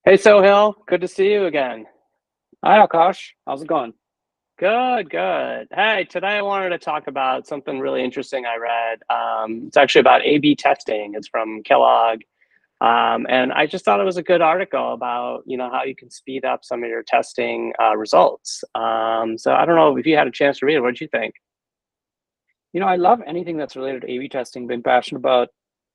Hey Sohail, good to see you again. Hi Akash, how's it going? Good, good. Hey, today I wanted to talk about something really interesting I read. It's actually about A/B testing. It's from Kellogg, and I just thought it was a good article about how you can speed up some of your testing results. So I don't know if you had a chance to read it. What did you think? I love anything that's related to A/B testing. Been passionate about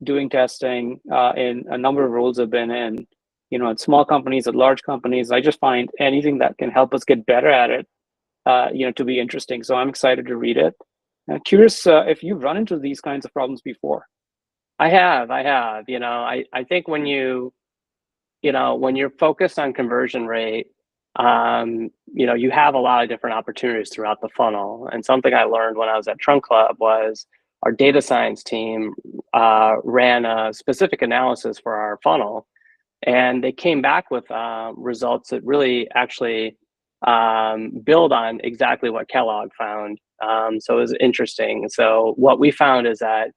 doing testing in a number of roles I've been in. At small companies, at large companies. I just find anything that can help us get better at it, to be interesting. So I'm excited to read it. Curious if you've run into these kinds of problems before. I have. I think when you're focused on conversion rate, you have a lot of different opportunities throughout the funnel. And something I learned when I was at Trunk Club was our data science team ran a specific analysis for our funnel, and they came back with results that really actually build on exactly what Kellogg found. So it was interesting. So what we found is that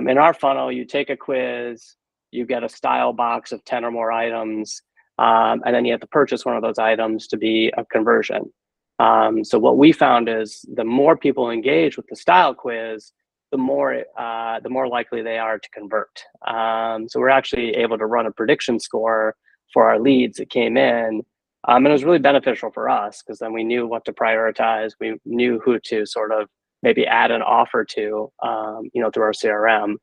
in our funnel, you take a quiz, you get a style box of 10 or more items, and then you have to purchase one of those items to be a conversion. So what we found is the more people engage with the style quiz, the more likely they are to convert. So we're actually able to run a prediction score for our leads that came in. And it was really beneficial for us because then we knew what to prioritize. We knew who to sort of maybe add an offer to, through our CRM.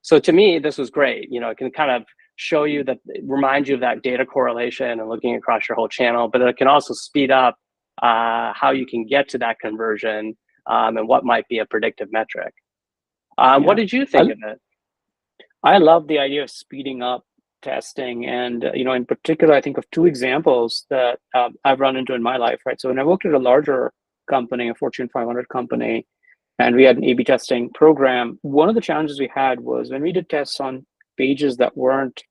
So to me, this was great. It can kind of show you that, remind you of that data correlation and looking across your whole channel, but it can also speed up how you can get to that conversion, and what might be a predictive metric. What Yeah, did you think I of it? I love the idea of speeding up testing, and in particular, I think of two examples that I've run into in my life. Right, so when I worked at a larger company, a Fortune 500 company, and we had an A/B testing program. One of the challenges we had was when we did tests on pages that weren't,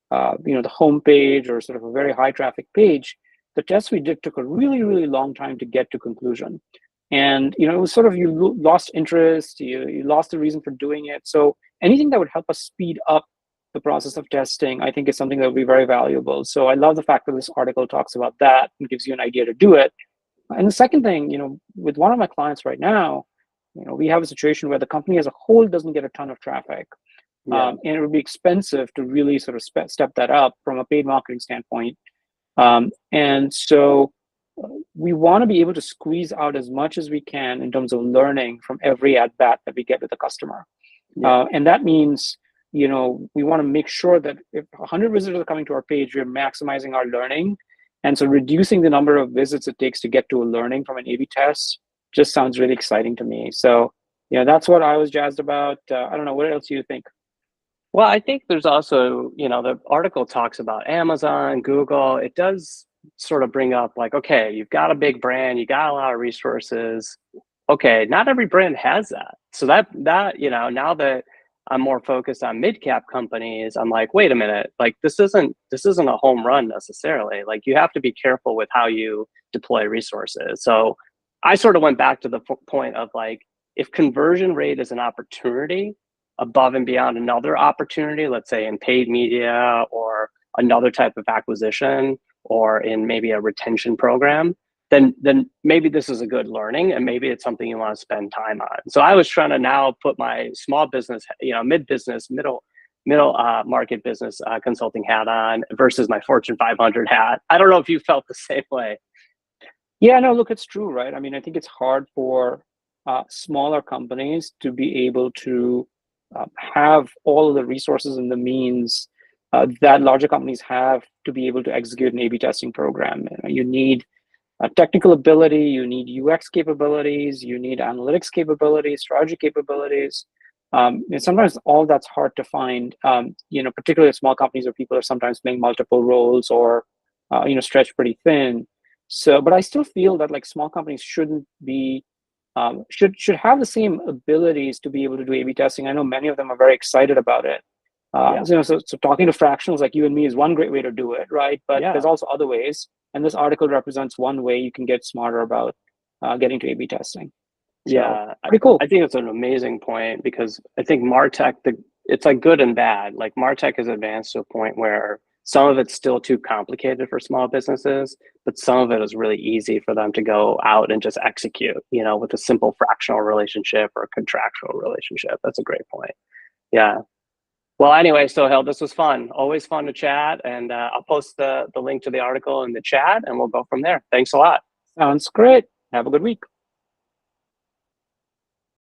the home page or sort of a very high traffic page. The tests we did took a really, really long time to get to conclusion, and it was sort of you lost interest, you lost the reason for doing it. So anything that would help us speed up the process of testing, I think, is something that would be very valuable. So I love the fact that this article talks about that and gives you an idea to do it. And the second thing, with one of my clients right now, we have a situation where the company as a whole doesn't get a ton of traffic. Yeah. And it would be expensive to really sort of step that up from a paid marketing standpoint. And so we want to be able to squeeze out as much as we can in terms of learning from every at bat that we get with the customer. Yeah. And that means, we want to make sure that if 100 visitors are coming to our page, we're maximizing our learning. And so reducing the number of visits it takes to get to a learning from an A/B test just sounds really exciting to me. So, that's what I was jazzed about. I don't know, what else do you think? Well, I think there's also, the article talks about Amazon, Google. It does sort of bring up like, okay, you've got a big brand, you got a lot of resources. Okay, not every brand has that. So now that I'm more focused on mid-cap companies, I'm like, wait a minute, like this isn't a home run necessarily. Like you have to be careful with how you deploy resources. So I sort of went back to the point of like, if conversion rate is an opportunity above and beyond another opportunity, let's say in paid media or another type of acquisition or in maybe a retention program, then maybe this is a good learning and maybe it's something you want to spend time on. So I was trying to now put my small business, mid business, middle market business consulting hat on versus my Fortune 500 hat. I don't know if you felt the same way. Yeah, no, look, it's true, right? I mean, I think it's hard for smaller companies to be able to have all of the resources and the means that larger companies have to be able to execute an A/B testing program. You need technical ability, you need UX capabilities, you need analytics capabilities, strategy capabilities. And sometimes all that's hard to find, particularly small companies where people are sometimes playing multiple roles or, stretched pretty thin. So, but I still feel that like small companies shouldn't be should have the same abilities to be able to do A/B testing. I know many of them are very excited about it. Yeah. So talking to fractionals like you and me is one great way to do it, right? But Yeah. there's also other ways, and this article represents one way you can get smarter about getting to A/B testing. So Yeah, pretty cool. I think it's an amazing point because I think Martech, it's like good and bad. Like Martech is advanced to a point where Some of it's still too complicated for small businesses, but some of it is really easy for them to go out and just execute, with a simple fractional relationship or a contractual relationship. That's a great point. Yeah. Well, anyway, Sohail, this was fun. Always fun to chat. And I'll post the link to the article in the chat and we'll go from there. Thanks a lot. Sounds great. Have a good week.